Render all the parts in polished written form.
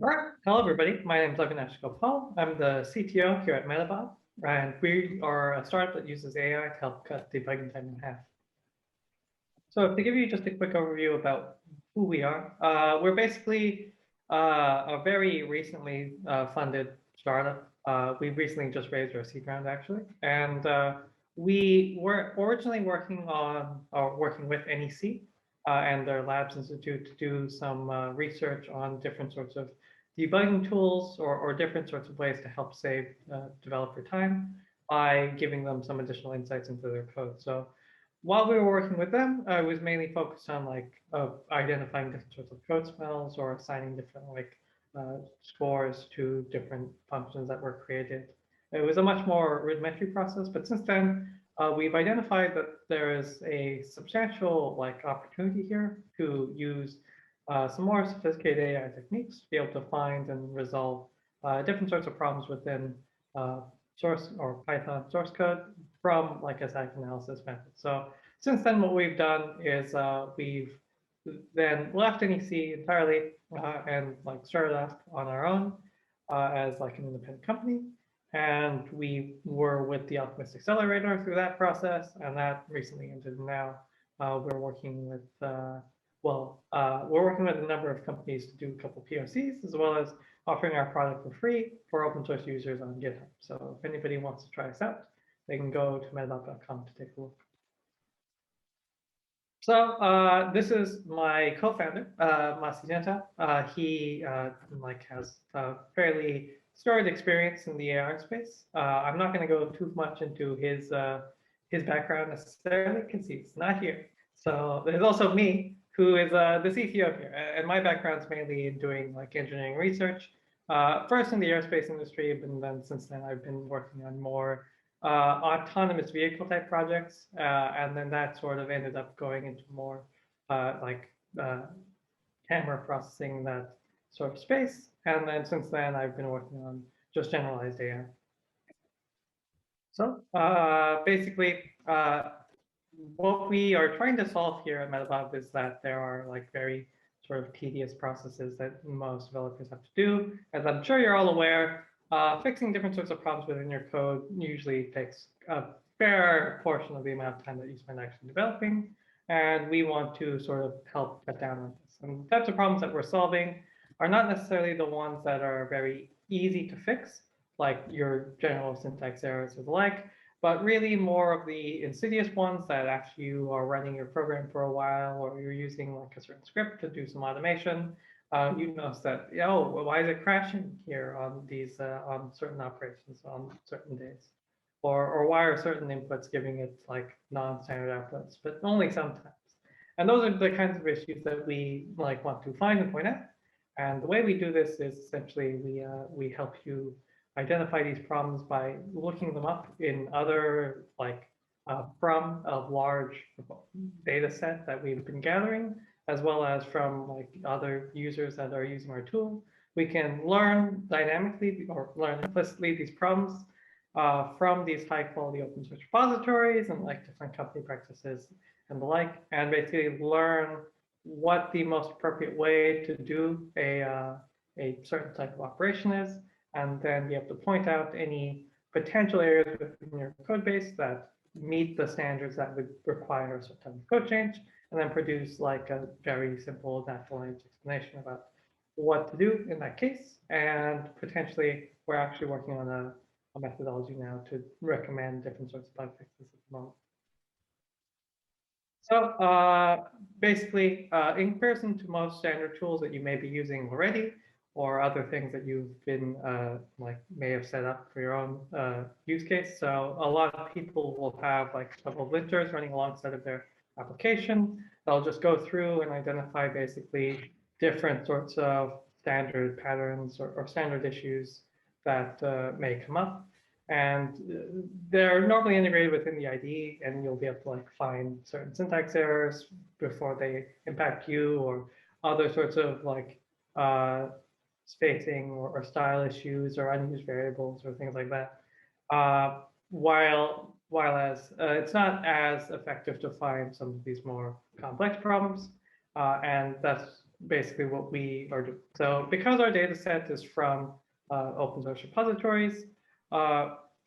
All right. Hello, everybody. My name is Avi Gopal. I'm the CTO here at Metabob, and we are a startup that uses AI to help cut debugging time in half. So to give you just a quick overview about who we are, we're basically a very recently funded startup. We recently just raised our seed round, actually, and we were originally working with NEC and their Labs Institute to do some research on different sorts of debugging tools or different sorts of ways to help save developer time by giving them some additional insights into their code. So while we were working with them, I was mainly focused on identifying different sorts of code smells or assigning different scores to different functions that were created. It was a much more rudimentary process, but since then we've identified that there is a substantial opportunity here to use some more sophisticated AI techniques to be able to find and resolve different sorts of problems within source or Python source code from a static analysis method. So since then, what we've done is we've then left NEC entirely and started off on our own as an independent company. And we were with the Alchemist Accelerator through that process, and that recently ended. Now we're working with we're working with a number of companies to do a couple POCs, as well as offering our product for free for open source users on GitHub. So if anybody wants to try us out, they can go to metabob.com to take a look. So this is my co-founder, Masijenta. He has a fairly storied experience in the AR space. I'm not going to go too much into his background necessarily because he's not here. So there's also me, who is the CTO here, and my background's mainly in doing engineering research. First in the aerospace industry, and then since then I've been working on more autonomous vehicle type projects, and then that sort of ended up going into more camera processing, that sort of space. And then since then, I've been working on just generalized AI. So basically, what we are trying to solve here at Metabob is that there are very sort of tedious processes that most developers have to do. As I'm sure you're all aware, fixing different sorts of problems within your code usually takes a fair portion of the amount of time that you spend actually developing. And we want to sort of help cut down on this. And the types of problems that we're solving are not necessarily the ones that are very easy to fix, like your general syntax errors or the like, but really more of the insidious ones that after you are running your program for a while, or you're using a certain script to do some automation, you notice that, oh, well, why is it crashing here on these on certain operations on certain days? Or why are certain inputs giving it non-standard outputs, but only sometimes? And those are the kinds of issues that we want to find and point out. And the way we do this is essentially we help you identify these problems by looking them up in other from a large data set that we've been gathering, as well as from other users that are using our tool. We can learn dynamically or learn implicitly these problems from these high quality open source repositories and different company practices and the like, and basically learn what the most appropriate way to do a certain type of operation is, and then be able to point out any potential areas within your code base that meet the standards that would require a certain type of code change, and then produce a very simple natural language explanation about what to do in that case. And potentially, we're actually working on a methodology now to recommend different sorts of bug fixes at the moment. So basically, in comparison to most standard tools that you may be using already, or other things that you've been may have set up for your own use case. So a lot of people will have several linters running alongside of their application. They'll just go through and identify basically different sorts of standard patterns or standard issues that may come up. And they're normally integrated within the IDE, and you'll be able to find certain syntax errors before they impact you, or other sorts of spacing or style issues or unused variables or things like that. Whereas it's not as effective to find some of these more complex problems, and that's basically what we are doing. So because our data set is from open source repositories,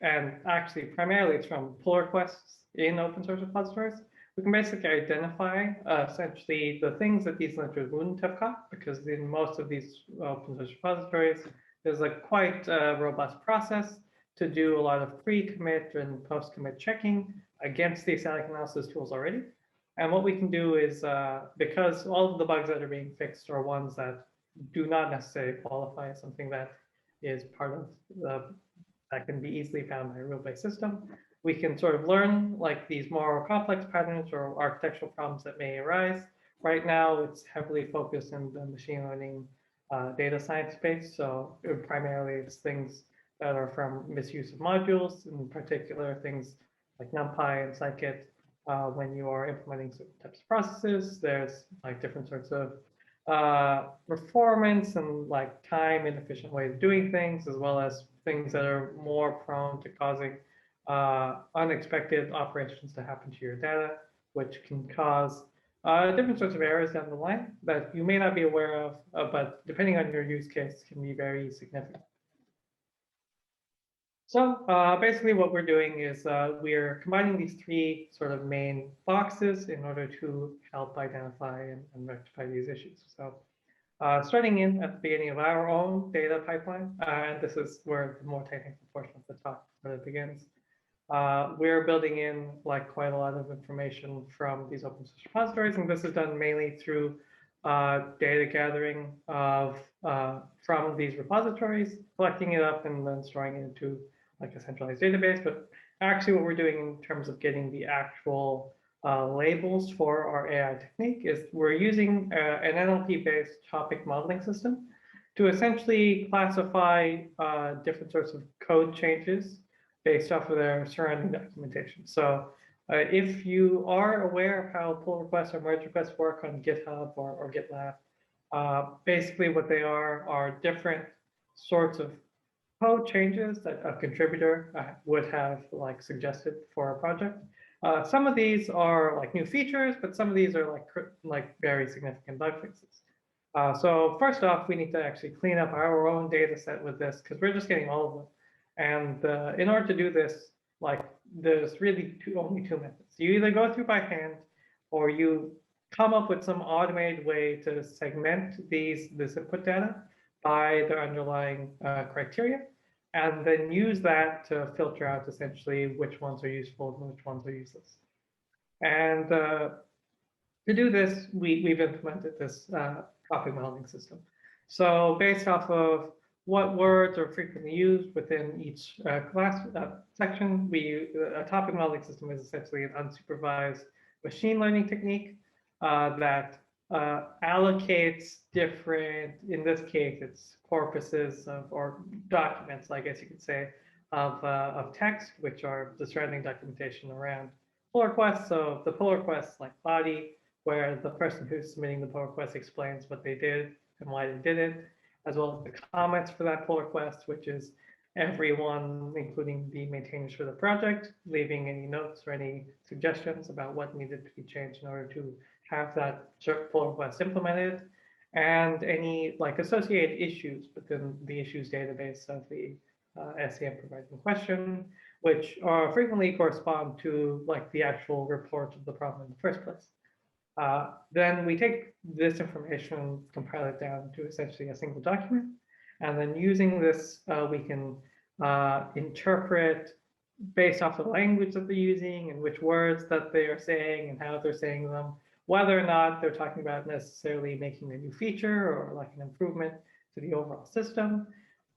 and actually primarily it's from pull requests in open source repositories, we can basically identify essentially the things that these linterers wouldn't have caught, because in most of these open source repositories, there's a quite robust process to do a lot of pre-commit and post-commit checking against the static analysis tools already. And what we can do is, because all of the bugs that are being fixed are ones that do not necessarily qualify as something that is part of that can be easily found by a rule-based system, we can sort of learn like these more complex patterns or architectural problems that may arise. Right now, it's heavily focused in the machine learning data science space. So primarily it's things that are from misuse of modules, in particular things like NumPy and scikit. When you are implementing certain types of processes, there's like different sorts of performance and like time inefficient ways of doing things, as well as things that are more prone to causing unexpected operations to happen to your data, which can cause different sorts of errors down the line that you may not be aware of, but depending on your use case, can be very significant. So basically what we're doing is we're combining these three sort of main boxes in order to help identify and rectify these issues. So starting in at the beginning of our own data pipeline, and this is where the more technical portion of the talk sort of begins. We're building in like quite a lot of information from these open source repositories, and this is done mainly through data gathering of from these repositories, collecting it up and then storing it into like a centralized database. But actually what we're doing in terms of getting the actual labels for our AI technique is we're using an NLP-based topic modeling system to essentially classify different sorts of code changes based off of their surrounding documentation. So if you are aware of how pull requests or merge requests work on GitHub or GitLab, basically what they are different sorts of code changes that a contributor would have like suggested for a project. Some of these are like new features, but some of these are like very significant bug fixes. So first off, we need to actually clean up our own data set with this because we're just getting all of them. And in order to do this, like there's really only two methods. You either go through by hand or you come up with some automated way to segment this input data by their underlying criteria, and then use that to filter out essentially which ones are useful and which ones are useless. And to do this, we've implemented this topic modeling system. So based off of what words are frequently used within each class section, a topic modeling system is essentially an unsupervised machine learning technique that allocates different, in this case, it's corpuses or documents, I guess you could say, of text, which are the surrounding documentation around pull requests. So the pull requests like body, where the person who's submitting the pull request explains what they did and why they did it, as well as the comments for that pull request, which is everyone, including the maintainers for the project, leaving any notes or any suggestions about what needed to be changed in order to have that pull request implemented, and any like associated issues within the issues database of the SCM provider in question, which frequently correspond to like the actual report of the problem in the first place. Then we take this information, compile it down to essentially a single document, and then using this, we can interpret based off the language that they're using and which words that they are saying and how they're saying them, whether or not they're talking about necessarily making a new feature or like an improvement to the overall system,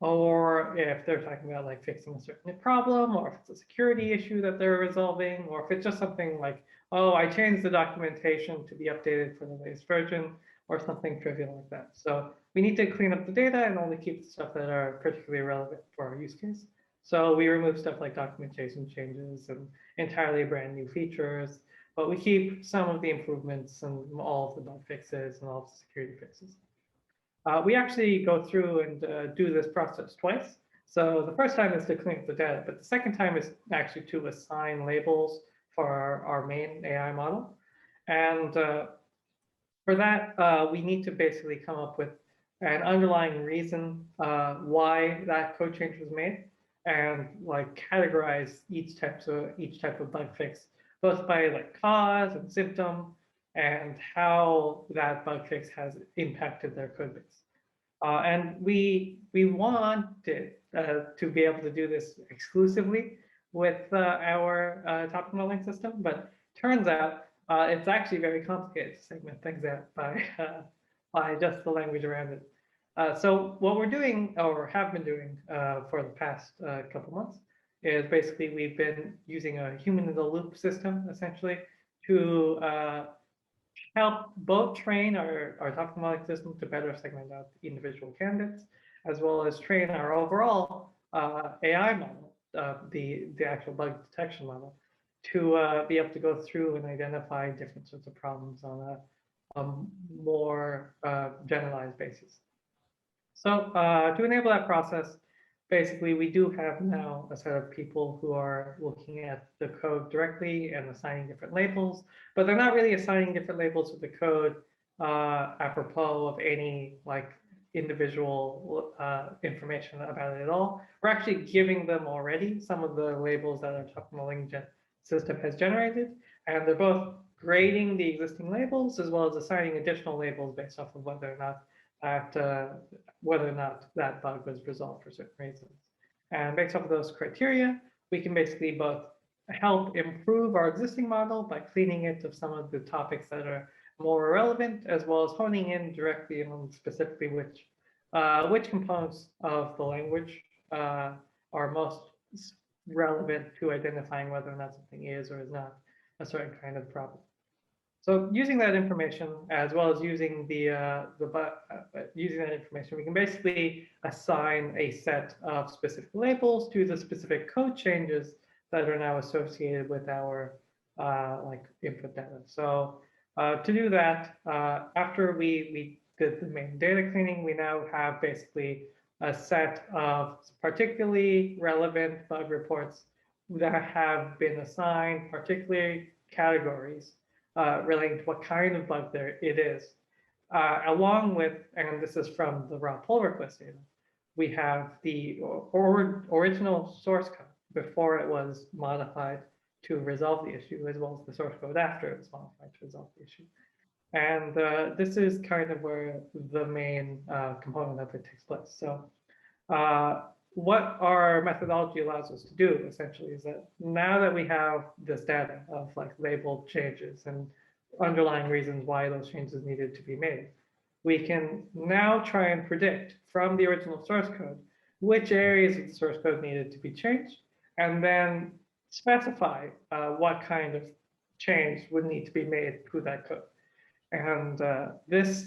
or if they're talking about like fixing a certain problem, or if it's a security issue that they're resolving, or if it's just something like, oh, I changed the documentation to be updated for the latest version, or something trivial like that. So we need to clean up the data and only keep the stuff that are particularly relevant for our use case. So we remove stuff like documentation changes and entirely brand new features, but we keep some of the improvements and all of the bug fixes and all of the security fixes. We actually go through and do this process twice. So the first time is to clean up the data, but the second time is actually to assign labels for our main AI model. And For that, we need to basically come up with an underlying reason why that code change was made, and like categorize each type of bug fix, both by like cause and symptom, and how that bug fix has impacted their code base. And we wanted to be able to do this exclusively with our topic modeling system, but turns out it's actually very complicated to segment things out by just the language around it. So what we're doing, or have been doing for the past couple months, is basically we've been using a human in the loop system essentially to help both train our topic modeling system to better segment out individual candidates, as well as train our overall AI model, the actual bug detection model, to be able to go through and identify different sorts of problems on a more generalized basis. So to enable that process, basically, we do have now a set of people who are looking at the code directly and assigning different labels, but they're not really assigning different labels to the code apropos of any like individual information about it at all. We're actually giving them already some of the labels that our topic modeling system has generated, and they're both grading the existing labels as well as assigning additional labels based off of whether or not that bug was resolved for certain reasons. And based off of those criteria, we can basically both help improve our existing model by cleaning it of some of the topics that are more relevant, as well as honing in directly on specifically which components of the language are most relevant to identifying whether or not something is or is not a certain kind of problem. So using that information, as well as using using that information, we can basically assign a set of specific labels to the specific code changes that are now associated with our like input data. So to do that, after we did the main data cleaning, we now have basically a set of particularly relevant bug reports that have been assigned particular categories relating to what kind of bug it is, along with, and this is from the raw pull request data, we have the original source code before it was modified to resolve the issue, as well as the source code after it was modified to resolve the issue. And this is kind of where the main component of it takes place. So what our methodology allows us to do essentially is that now that we have this data of like labeled changes and underlying reasons why those changes needed to be made, we can now try and predict from the original source code which areas of the source code needed to be changed, and then specify what kind of change would need to be made to that code. And there's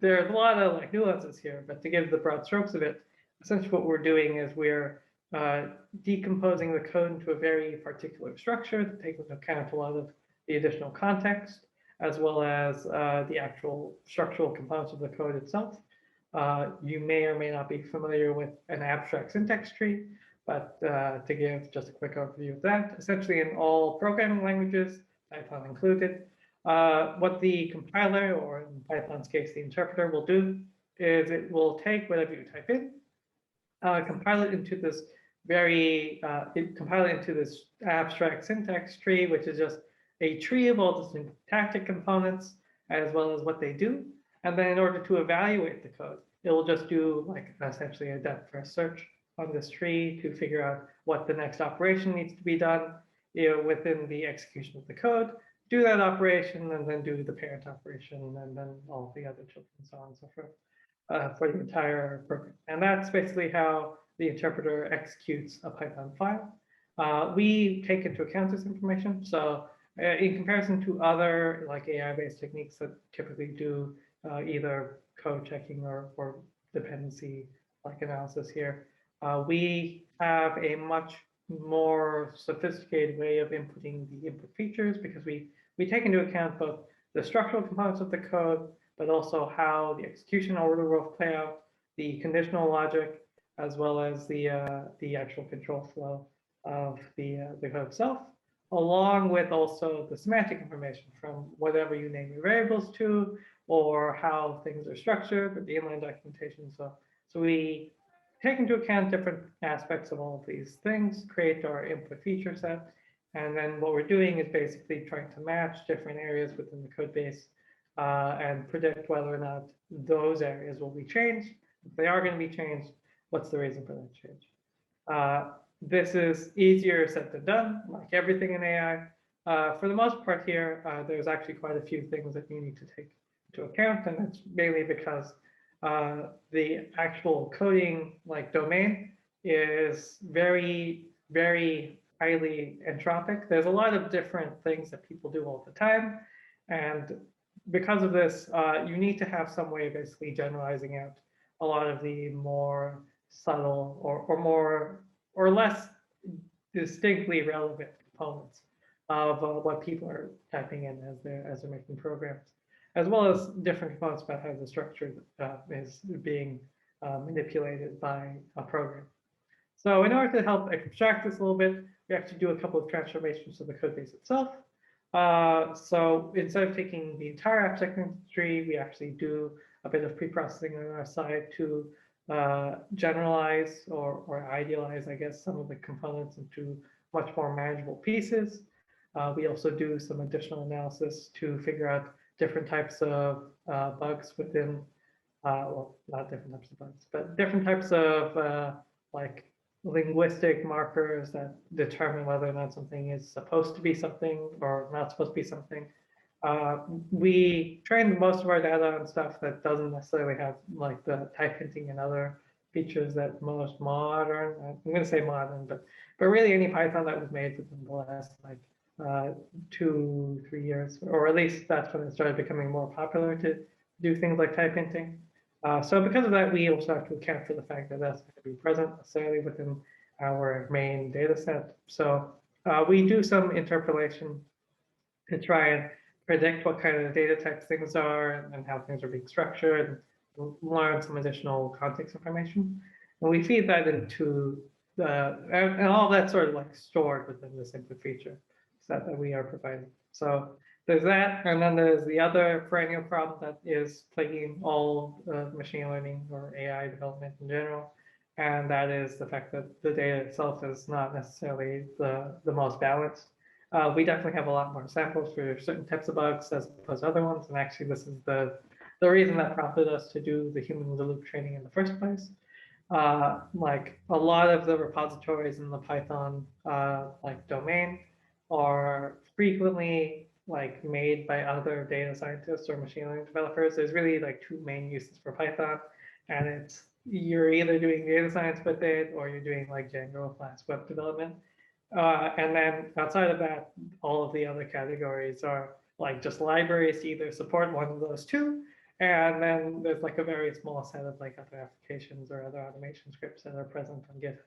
a lot of like nuances here, but to give the broad strokes of it, essentially what we're doing is we're decomposing the code into a very particular structure to take into account a lot of the additional context, as well as the actual structural components of the code itself. You may or may not be familiar with an abstract syntax tree, but to give just a quick overview of that, essentially in all programming languages, Python included, what the compiler, or in Python's case, the interpreter, will do is it will take whatever you type in, compile it into this abstract syntax tree, which is just a tree of all the syntactic components as well as what they do. And then in order to evaluate the code, it will just do like essentially a depth first search on this tree to figure out what the next operation needs to be done within the execution of the code, do that operation, and then do the parent operation, and then all the other children, and so on and so forth, for the entire program. And that's basically how the interpreter executes a Python file. We take into account this information. So in comparison to other like AI-based techniques that typically do either code checking or dependency like analysis here, we have a much more sophisticated way of inputting the input features, because we take into account both the structural components of the code, but also how the execution order will play out, the conditional logic, as well as the actual control flow of the code itself. along with also the semantic information from whatever you name your variables to, or how things are structured, or the inline documentation. So we take into account different aspects of all of these things, create our input feature set, and then what we're doing is basically trying to match different areas within the code base and predict whether or not those areas will be changed. If they are going to be changed, what's the reason for that change? This is easier said than done, like everything in AI. For the most part here, there's actually quite a few things that you need to take into account, and it's mainly because the actual coding like domain is very, very highly entropic. There's a lot of different things that people do all the time, and because of this, you need to have some way of basically generalizing out a lot of the more subtle or more or less distinctly relevant components of what people are typing in as they're making programs, as well as different components about how the structure is being manipulated by a program. So in order to help abstract this a little bit, we actually do a couple of transformations to the code base itself. So instead of taking the entire abstract tree, we actually do a bit of preprocessing on our side to generalize or idealize, I guess, some of the components into much more manageable pieces. We also do some additional analysis to figure out different types of bugs within, well, not different types of bugs, but different types of like linguistic markers that determine whether or not something is supposed to be something or not supposed to be something. We train most of our data on stuff that doesn't necessarily have like the type hinting and other features that most modern, I'm going to say modern, but really any Python that was made within the last like 2-3 years, or at least that's when it started becoming more popular to do things like type hinting. So because of that, we also have to account for the fact that that's going to be present necessarily within our main data set. So we do some interpolation to try and predict what kind of data types things are and how things are being structured, and learn some additional context information. And we feed that into and all that sort of like stored within this input feature set that we are providing. So there's that, and then there's the other perennial problem that is plaguing all machine learning or AI development in general, and that is the fact that the data itself is not necessarily the most balanced. We definitely have a lot more samples for certain types of bugs as opposed to other ones, and actually this is the reason that prompted us to do the human-in-the-loop training in the first place. Like a lot of the repositories in the Python like domain are frequently like made by other data scientists or machine learning developers. There's really like two main uses for Python, and it's you're either doing data science with it or you're doing like Django class web development. And then outside of that, all of the other categories are like just libraries to either support one of those two. And then there's like a very small set of like other applications or other automation scripts that are present on GitHub.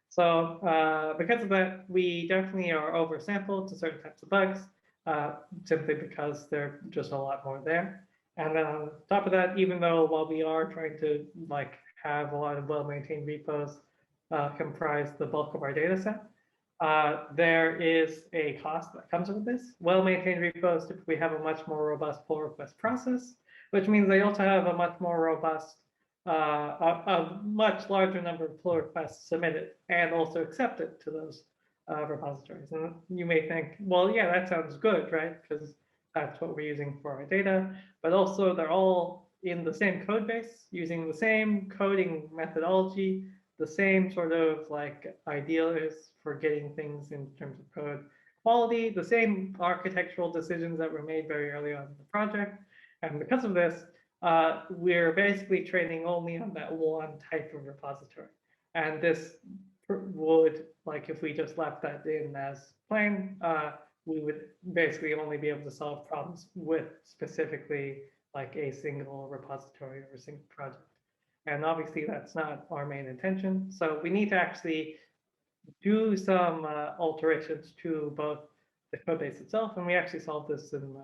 So because of that, we definitely are oversampled to certain types of bugs, simply because there are just a lot more there. And then on top of that, even though while we are trying to like have a lot of well-maintained repos comprise the bulk of our data set, there is a cost that comes with this. Well-maintained repos typically have a much more robust pull request process, which means they also have a much more robust, a much larger number of pull requests submitted and also accepted to those repositories. And you may think, well, yeah, that sounds good, right? Because that's what we're using for our data, but also they're all in the same code base, using the same coding methodology, the same sort of like ideas for getting things in terms of code quality, the same architectural decisions that were made very early on in the project. And because of this, we're basically training only on that one type of repository. And this would, like if we just left that in as plain, we would basically only be able to solve problems with specifically like a single repository or a single project. And obviously that's not our main intention. So we need to actually do some alterations to both the code base itself. And we actually solve this in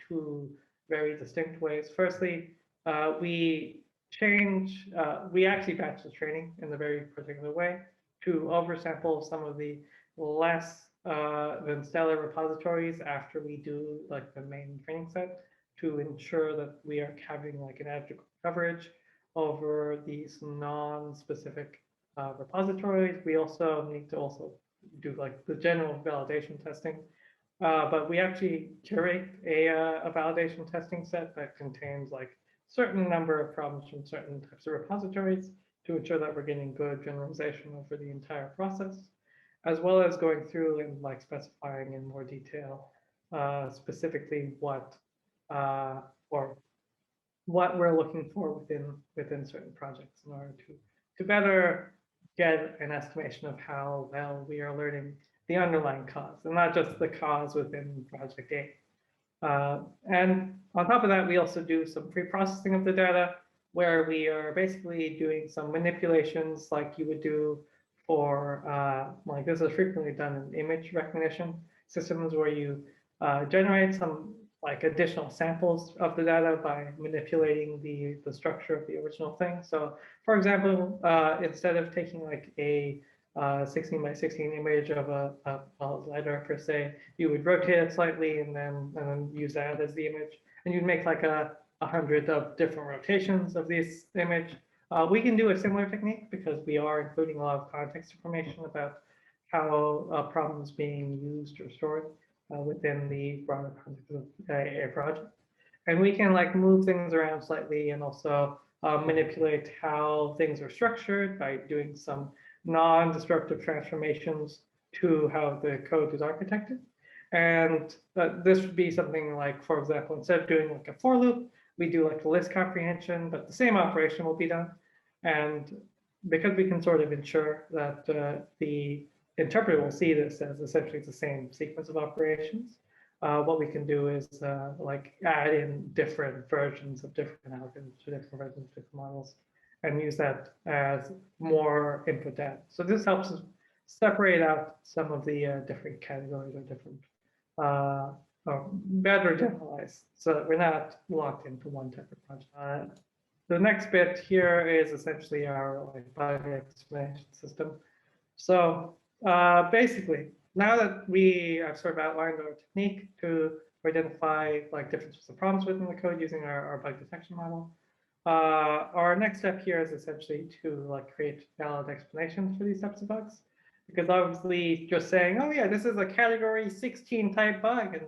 two very distinct ways. Firstly, we actually batch the training in a very particular way to oversample some of the less then Stellar repositories after we do like the main training set to ensure that we are having like an adequate coverage over these non-specific repositories. We also need to also do like the general validation testing, but we actually curate a validation testing set that contains like certain number of problems from certain types of repositories to ensure that we're getting good generalization over the entire process, as well as going through and like specifying in more detail specifically what or what we're looking for within certain projects in order to better get an estimation of how well we are learning the underlying cause and not just the cause within project A. And on top of that, we also do some pre-processing of the data where we are basically doing some manipulations like you would do for, like this is frequently done in image recognition systems where you generate some like additional samples of the data by manipulating the structure of the original thing. So for example, instead of taking like a 16 by 16 image of a letter per se, you would rotate it slightly and then use that as the image. And you'd make like 100 of different rotations of this image. We can do a similar technique because we are including a lot of context information about how a problem is being used or stored within the broader context of a project. And we can like move things around slightly and also manipulate how things are structured by doing some non-destructive transformations to how the code is architected. And this would be something like, for example, instead of doing like a for loop, we do like a list comprehension, but the same operation will be done. And because we can sort of ensure that the interpreter will see this as essentially the same sequence of operations, what we can do is like add in different versions of different algorithms to different versions of different models and use that as more input data. So this helps us separate out some of the different categories or different, or better generalize so that we're not locked into one type of project. The next bit here is essentially our like bug explanation system. So basically, now that we have sort of outlined our technique to identify like different sorts of problems within the code using our bug detection model, our next step here is essentially to like create valid explanations for these types of bugs. Because obviously just saying, oh yeah, this is a category 16 type bug, and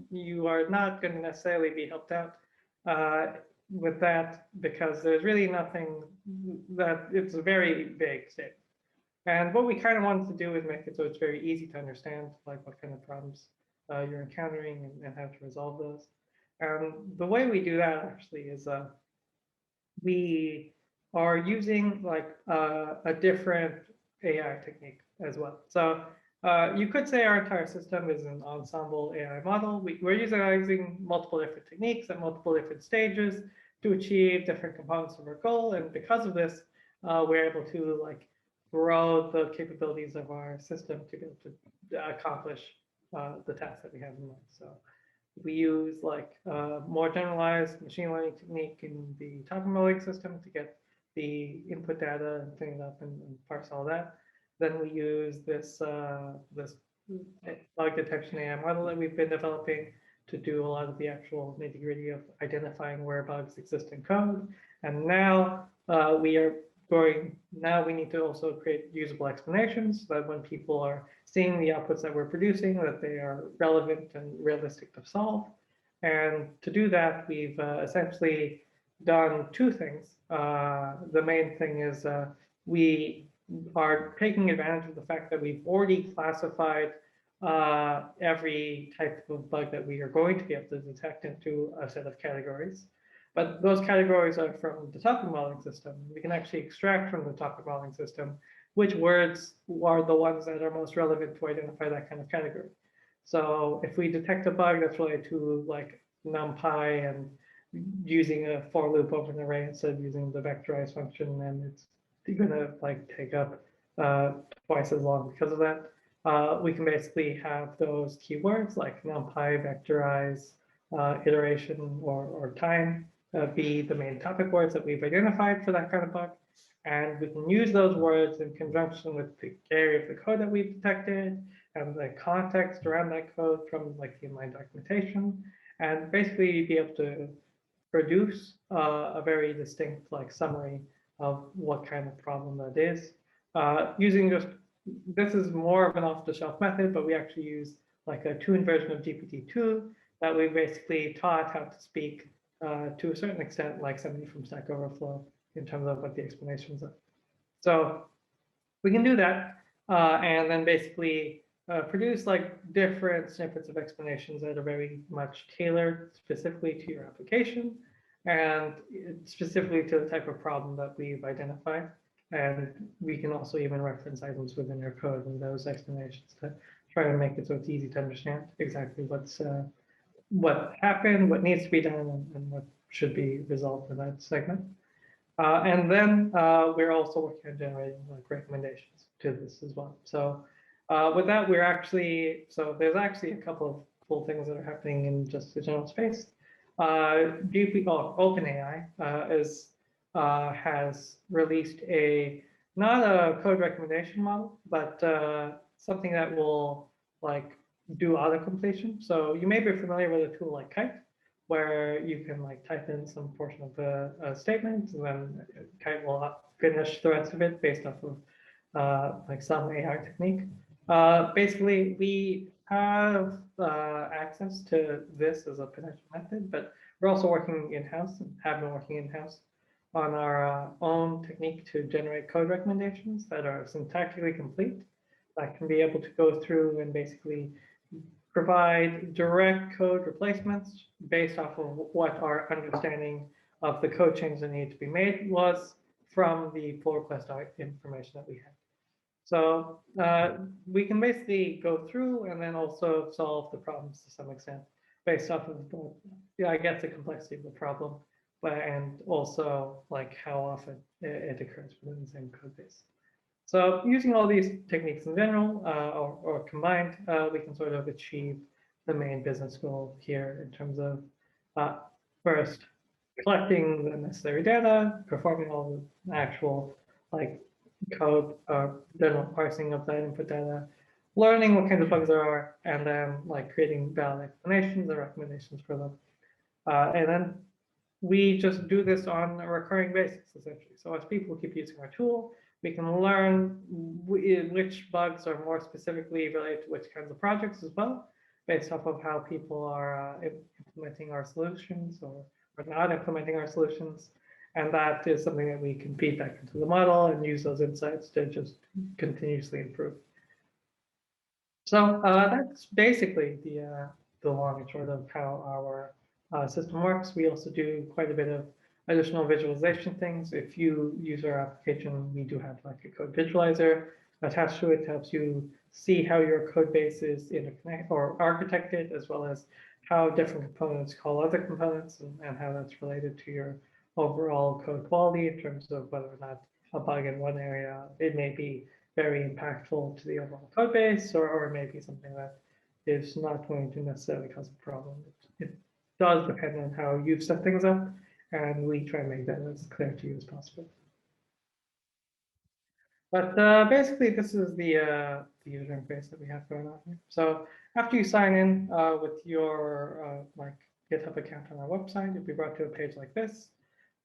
you are not going to necessarily be helped out with that because there's really nothing that it's a very vague statement. And what we kind of wanted to do is make it so it's very easy to understand like what kind of problems you're encountering and how to resolve those. And the way we do that actually is we are using like a different AI technique as well. So you could say our entire system is an ensemble AI model. We're using multiple different techniques at multiple different stages to achieve different components of our goal. And because of this, we're able to like grow the capabilities of our system to be able to accomplish the tasks that we have in mind. So we use like more generalized machine learning technique in the topic modeling system to get the input data and clean it up and parse all that. Then we use this this bug detection AI model that we've been developing to do a lot of the actual nitty-gritty of identifying where bugs exist in code. And now we need to also create usable explanations so that when people are seeing the outputs that we're producing, that they are relevant and realistic to solve. And to do that, we've essentially done two things. The main thing is we are taking advantage of the fact that we've already classified every type of bug that we are going to be able to detect into a set of categories. But those categories are from the topic modeling system. We can actually extract from the topic modeling system which words are the ones that are most relevant to identify that kind of category. So if we detect a bug that's related to like NumPy and using a for loop over an array instead of using the vectorize function, then it's going to like take up twice as long because of that. We can basically have those keywords like NumPy, vectorize, iteration, or time be the main topic words that we've identified for that kind of bug. And we can use those words in conjunction with the area of the code that we've detected and the context around that code from like the inline documentation, and basically be able to produce a very distinct like summary of what kind of problem that is. Using just, this is more of an off-the-shelf method, but we actually use like a tuned version of GPT-2 that we basically taught how to speak to a certain extent like somebody from Stack Overflow in terms of what the explanations are. So we can do that and then basically produce like different snippets of explanations that are very much tailored specifically to your application and specifically to the type of problem that we've identified. And we can also even reference items within your code and those explanations to try to make it so it's easy to understand exactly what happened, what needs to be done, and what should be resolved in that segment. And then we're also working on generating like recommendations to this as well. So with that, there's actually a couple of cool things that are happening in just the general space. OpenAI has released not a code recommendation model, but something that will like do auto-completion. So you may be familiar with a tool like Kite, where you can like type in some portion of the statement, and then Kite will finish the rest of it based off of like some AI technique. Basically, we have access to this as a potential method, but we're also working in-house and have been working in-house on our own technique to generate code recommendations that are syntactically complete, that can be able to go through and basically provide direct code replacements based off of what our understanding of the code changes that need to be made was from the pull request information that we had. So we can basically go through and then also solve the problems to some extent based off of I guess the complexity of the problem, and also like how often it occurs within the same code base. So using all these techniques in general or combined, we can sort of achieve the main business goal here in terms of first collecting the necessary data, performing all the actual like code general parsing of that input data, learning what kinds of bugs there are, and then like creating valid explanations and recommendations for them. And then we just do this on a recurring basis, essentially. So as people keep using our tool, we can learn which bugs are more specifically related to which kinds of projects as well, based off of how people are implementing our solutions or not implementing our solutions. And that is something that we can feed back into the model and use those insights to just continuously improve. So that's basically the long and short of how our system works. We also do quite a bit of additional visualization things. If you use our application, we do have like a code visualizer attached to it. Helps you see how your code base is interconnected or architected, as well as how different components call other components and how that's related to your overall code quality in terms of whether or not a bug in one area, it may be very impactful to the overall code base, or it may be something that is not going to necessarily cause a problem. It does depend on how you've set things up, and we try and make that as clear to you as possible. But basically, this is the user interface that we have going on here. So after you sign in with your like GitHub account on our website, you'll be brought to a page like this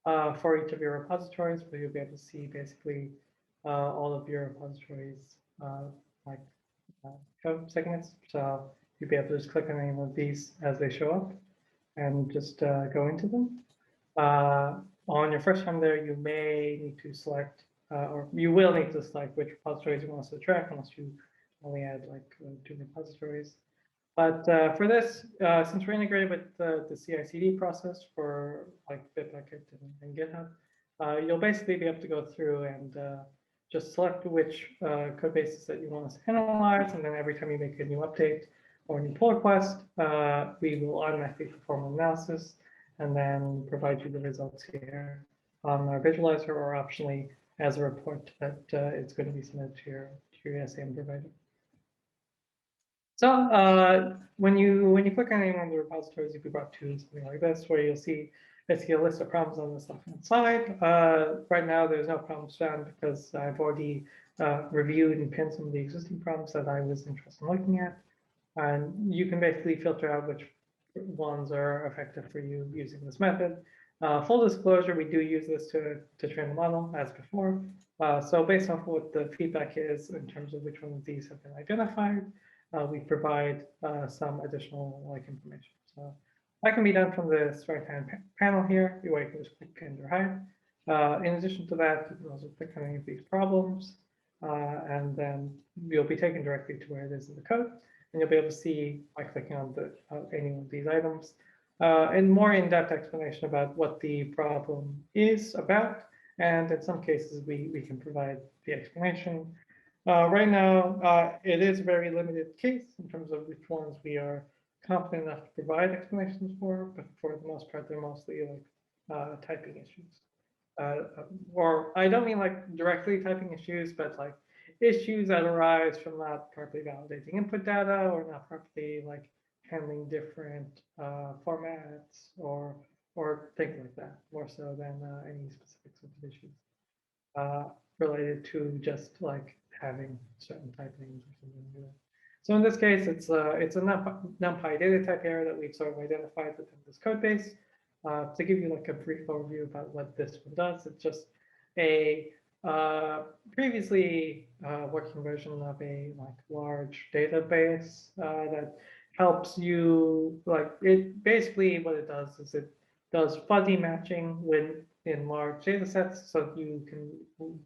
for each of your repositories, where you'll be able to see basically all of your repositories like code segments. So you'll be able to just click on any one of these as they show up and just go into them. On your first time there, you may need to select, or you will need to select which repositories you want us to track, unless you only add like 2 repositories. But for this, since we're integrated with the CI/CD process for like Bitbucket and GitHub, you'll basically be able to go through and just select which code bases that you want us to analyze, and then every time you make a new update or a new pull request, we will automatically perform an analysis and then provide you the results here on our visualizer, or optionally as a report that it's going to be sent to your SAM provider. So when you click on any one of the repositories, you'll be brought to something like this, where you'll see basically a list of problems on the left-hand side. Right now, there's no problems found because I've already reviewed and pinned some of the existing problems that I was interested in looking at. And you can basically filter out which ones are effective for you using this method. Full disclosure, we do use this to train the model as before. So based off what the feedback is in terms of which one of these have been identified, we provide some additional information. So that can be done from this right-hand panel here, where you can just click pinned or hide. In addition to that, you can also click on any of these problems, and then you'll be taken directly to where it is in the code, and you'll be able to see by clicking on any of these items. And more in-depth explanation about what the problem is about, and in some cases we can provide the explanation. Right now, it is a very limited case in terms of which ones we are confident enough to provide explanations for, but for the most part, they're mostly typing issues. Or I don't mean directly typing issues, but issues that arise from not properly validating input data or not properly handling different formats or things like that, more so than any specific sorts of issues related to just having certain type names or something like that. So in this case, it's a NumPy data type error that we've sort of identified within this code base. To give you a brief overview about what this one does, it's just a previously working version of a large database that helps you it basically what it does is it does fuzzy matching in large data sets, so you can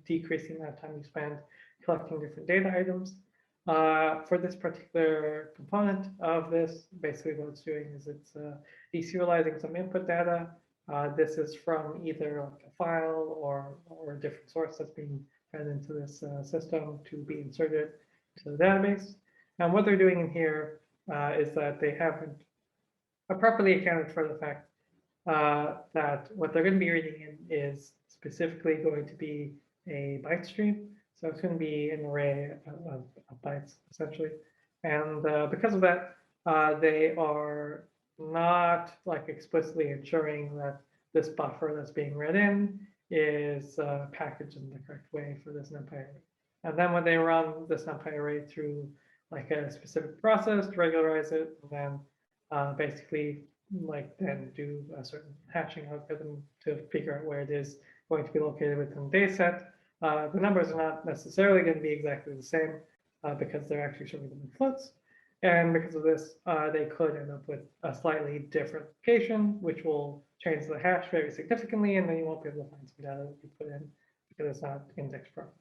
decrease the amount of time you spend collecting different data items. For this particular component of this, basically what it's doing is it's deserializing some input data. This is from either a file or a different source that's being fed into this system to be inserted to the database. And what they're doing in here is that they haven't properly accounted for the fact that what they're going to be reading in is specifically going to be a byte stream. So it's going to be an array of bytes, essentially. And because of that, they are not explicitly ensuring that this buffer that's being read in is packaged in the correct way for this NumPy array. And then when they run this NumPy array through a specific process to regularize it, and then basically then do a certain hashing algorithm to figure out where it is going to be located within the data set. The numbers are not necessarily going to be exactly the same because they're actually showing them in floats. And because of this, they could end up with a slightly different location, which will change the hash very significantly, and then you won't be able to find some data that you put in because it's not indexed properly.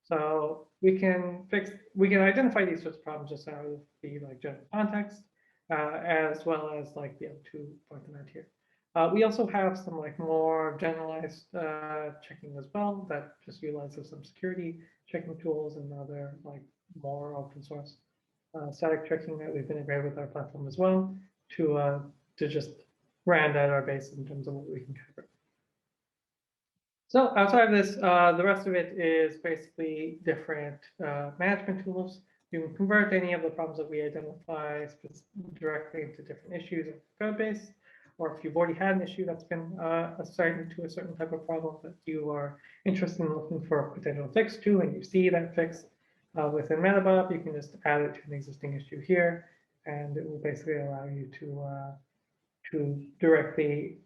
So we can identify these sorts of problems just out of the general context, as well as be able to point them out here. We also have some more generalized checking as well that just utilizes some security checking tools and other more open source static checking that we've integrated with our platform as well to just round out our base in terms of what we can cover. So outside of this, the rest of it is basically different management tools. You can convert any of the problems that we identify directly into different issues of the code base. Or if you've already had an issue that's been assigned to a certain type of problem that you are interested in looking for a potential fix to, and you see that fix within Metabob, you can just add it to an existing issue here, and it will basically allow you to directly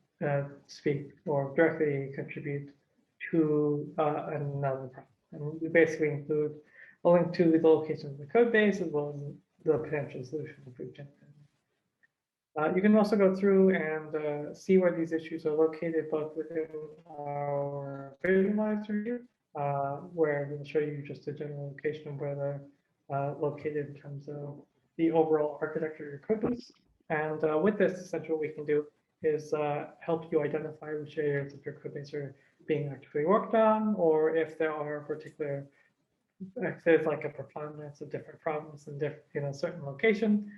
speak or directly contribute to another problem. And we basically include a link to the location of the code base as well as the potential solution if we've generated. You can also go through and see where these issues are located, both within our visualizer here, where we'll show you just a general location of where they're located in terms of the overall architecture of your code base. And with this, essentially what we can do is help you identify which areas of your code base are being actively worked on, or if there are particular, if there's a preponderance of different problems in a certain location,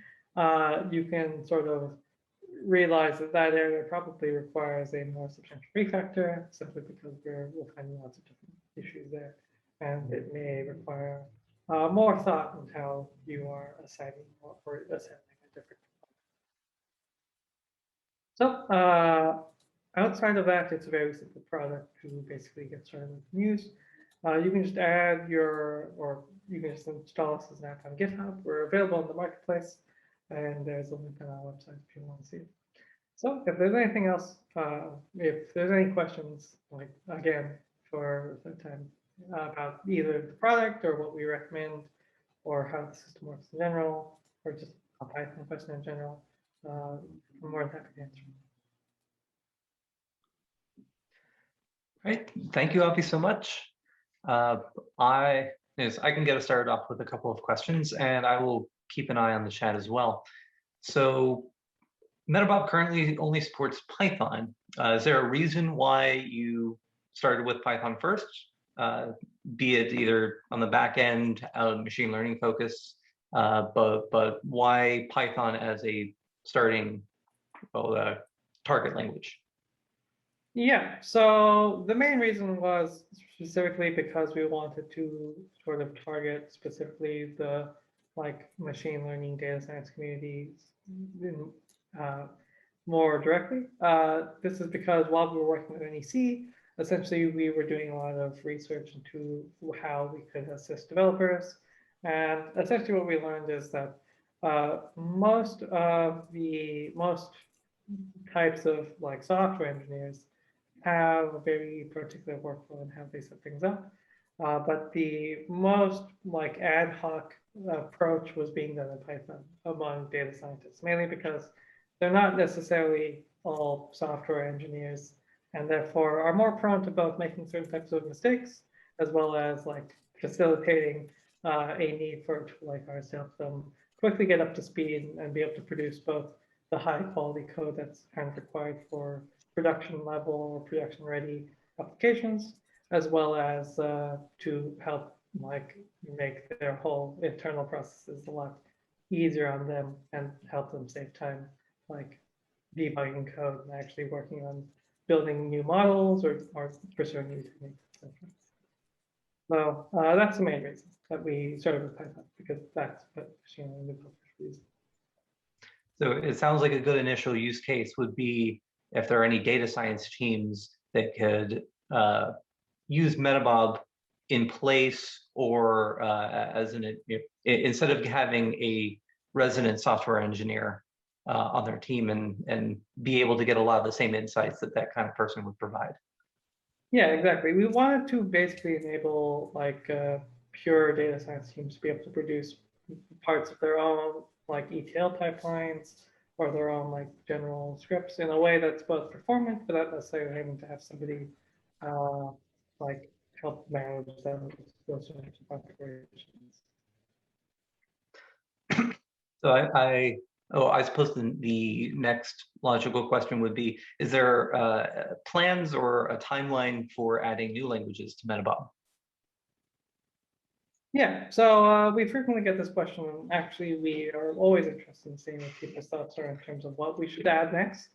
you can sort of realize that that area probably requires a more substantial refactor, simply because we'll find lots of different issues there, and it may require more thought on how you are assigning or assembling a different. So outside of that, it's a very simple product to basically get started with and use. you can just add or you can just install us as an app on GitHub. We're available in the marketplace, and there's a link on our website if you want to see it. So if there's anything else, if there's any questions, like again, for the time about either the product or what we recommend, or how the system works in general, or just a Python question in general, I'm more than happy to answer. Great, thank you, Avi, so much. I can get us started off with a couple of questions, and I will keep an eye on the chat as well. So Metabob currently only supports Python. Is there a reason why you started with Python first, be it either on the back end, machine learning focus, but why Python as a starting target language? Yeah, so the main reason was specifically because we wanted to sort of target specifically the machine learning data science communities more directly. This is because while we were working with NEC, essentially we were doing a lot of research into how we could assist developers. And essentially what we learned is that most types of software engineers have a very particular workflow and how they set things up. But the most ad hoc approach was being done in Python among data scientists, mainly because they're not necessarily all software engineers, and therefore are more prone to both making certain types of mistakes, as well as facilitating a need for a tool like ours to help them quickly get up to speed and be able to produce both the high quality code that's kind of required for production level or production ready applications, as well as to help make their whole internal processes a lot easier on them and help them save time, debugging code and actually working on building new models or pursuing new techniques, etc. So that's the main reason that we started with Python, because that's what machine learning developers use. So it sounds like a good initial use case would be if there are any data science teams that could use Metabob in place, or as instead of having a resident software engineer on their team, and be able to get a lot of the same insights that that kind of person would provide. Yeah, exactly. We wanted to basically enable pure data science teams to be able to produce parts of their own ETL pipelines or their own general scripts in a way that's both performant, but not necessarily having to have somebody help manage them, those types of configurations. So I suppose the next logical question would be, is there plans or a timeline for adding new languages to Metabob? Yeah, so we frequently get this question. Actually, we are always interested in seeing what people's thoughts are in terms of what we should add next.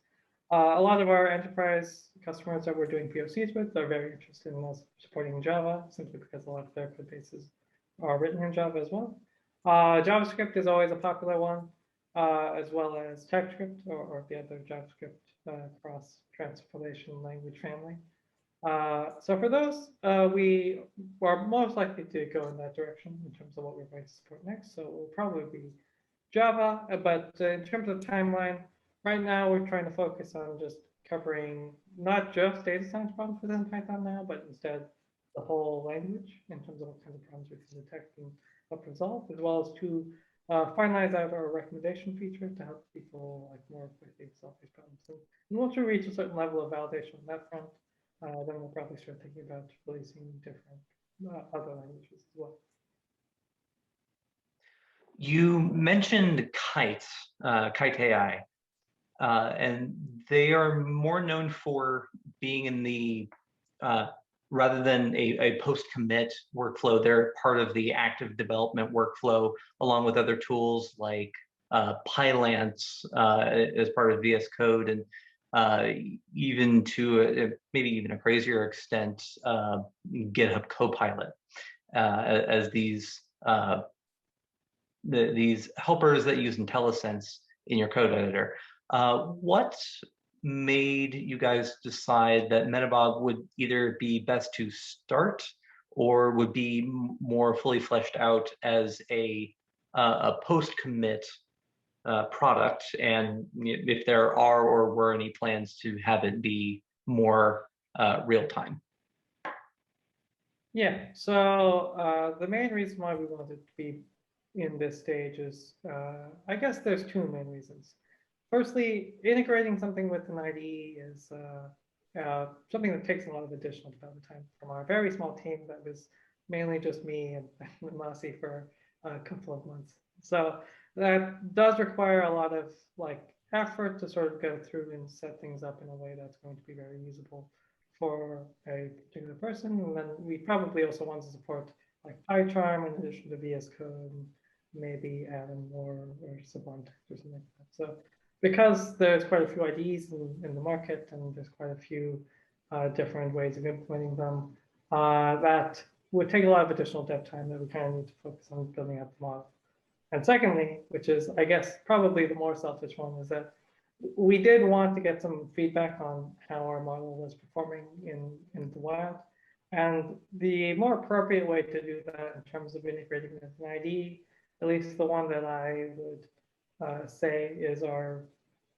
A lot of our enterprise customers that we're doing POCs with are very interested in us supporting Java, simply because a lot of their code bases are written in Java as well. JavaScript is always a popular one, as well as TypeScript or the other JavaScript cross-translation language family. So for those, we are most likely to go in that direction in terms of what we're going to support next. So it will probably be Java, but in terms of timeline, right now we're trying to focus on just covering not just data science problems within Python now, but instead the whole language in terms of what kinds of problems we can detect and help resolve, as well as to finalize out our recommendation feature to help people more quickly solve these problems. And once we reach a certain level of validation on that front, then we'll probably start thinking about releasing different other languages as well. You mentioned Kite AI, and they are more known for being in the, rather than a post-commit workflow, they're part of the active development workflow, along with other tools like Pylance as part of VS Code, and even to maybe even a crazier extent, GitHub Copilot, as these helpers that use IntelliSense in your code editor. What made you guys decide that Metabob would either be best to start or would be more fully fleshed out as a post-commit product, and if there are or were any plans to have it be more real-time? Yeah, so the main reason why we wanted to be in this stage is, I guess there's two main reasons. Firstly, integrating something with an IDE is something that takes a lot of additional development time from our very small team that was mainly just me and Masi for a couple of months. So that does require a lot of effort to sort of go through and set things up in a way that's going to be very usable for a particular person. And then we probably also want to support like PyCharm in addition to VS Code, and maybe add in more or Sublime Text or something like that. So because there's quite a few IDs in the market and there's quite a few different ways of implementing them, that would take a lot of additional dev time that we kind of need to focus on building up the model. And secondly, which is, I guess, probably the more selfish one, is that we did want to get some feedback on how our model was performing in the wild. And the more appropriate way to do that in terms of integrating with an ID, at least the one that I would say is our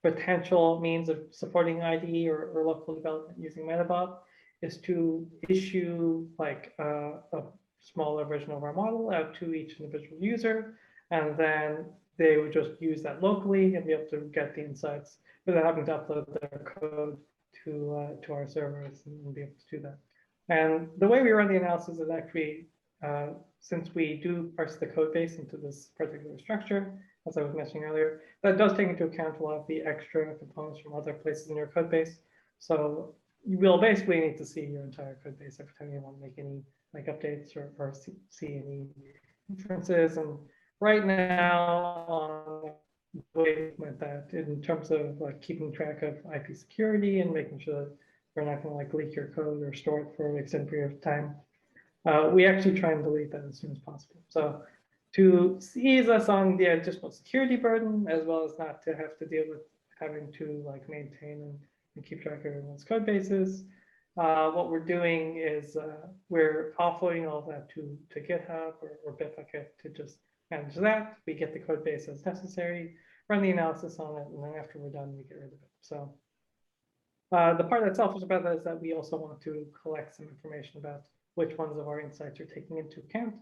potential means of supporting IDE or local development using Metabob, is to issue like a smaller version of our model out to each individual user, and then they would just use that locally and be able to get the insights without having to upload their code to our servers and be able to do that. And the way we run the analysis is actually, since we do parse the code base into this particular structure, as I was mentioning earlier, that does take into account a lot of the extra components from other places in your code base. So you will basically need to see your entire code base every time you want to make any like updates or see any inferences. And right now, the way with that in terms of like keeping track of IP security and making sure that we're not going to like leak your code or store it for an extended period of time, we actually try and delete that as soon as possible. So to ease us on the additional security burden, as well as not to have to deal with having to like maintain and keep track of everyone's code bases, what we're doing is we're offloading all that to GitHub or Bitbucket to just manage that. We get the code base as necessary, run the analysis on it, and then after we're done, we get rid of it. So the part that's selfish about that is that we also want to collect some information about which ones of our insights are taking into account.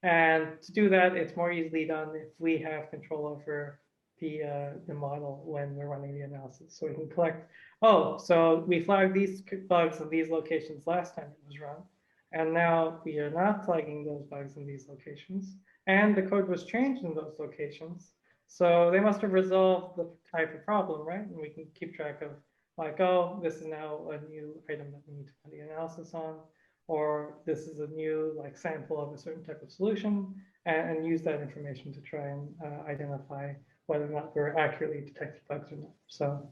And to do that, it's more easily done if we have control over the model when we're running the analysis. So we can collect, oh, so we flagged these bugs in these locations last time it was run, and now we are not flagging those bugs in these locations, and the code was changed in those locations. So they must have resolved the type of problem, right? And we can keep track of like, oh, this is now a new item that we need to run the analysis on, or this is a new like sample of a certain type of solution, and use that information to try and identify whether or not we're accurately detecting bugs or not. So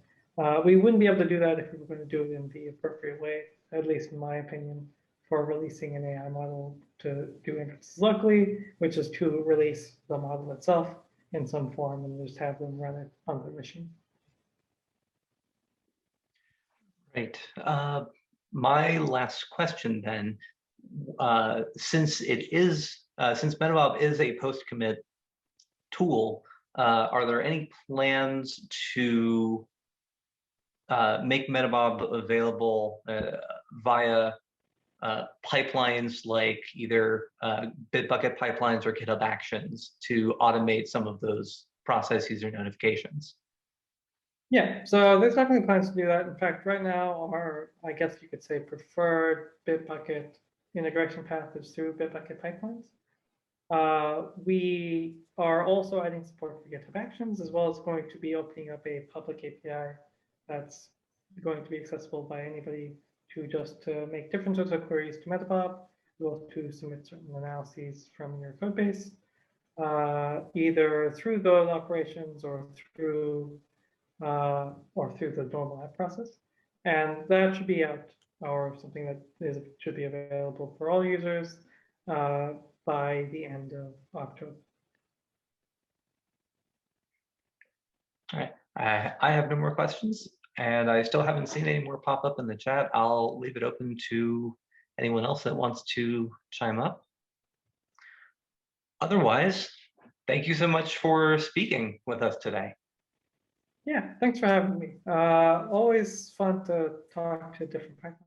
we wouldn't be able to do that if we were going to do it in the appropriate way, at least in my opinion, for releasing an AI model to do inferences locally, which is to release the model itself in some form and just have them run it on the machine. Great. My last question then, since Metabob is a post-commit tool, are there any plans to make Metabob available via pipelines like either Bitbucket pipelines or GitHub Actions to automate some of those processes or notifications? Yeah, so there's definitely plans to do that. In fact, right now, our, I guess you could say, preferred Bitbucket integration path is through Bitbucket pipelines. We are also adding support for GitHub Actions, as well as going to be opening up a public API that's going to be accessible by anybody to just make different sorts of queries to Metabob, as well as to submit certain analyses from your code base, either through those operations or through the normal app process. And that should be out, or something that should be available for all users by the end of October. All right, I have no more questions, and I still haven't seen any more pop up in the chat. I'll leave it open to Anyone else that wants to chime up? Otherwise, thank you so much for speaking with us today. Yeah, thanks for having me. Always fun to talk to different Python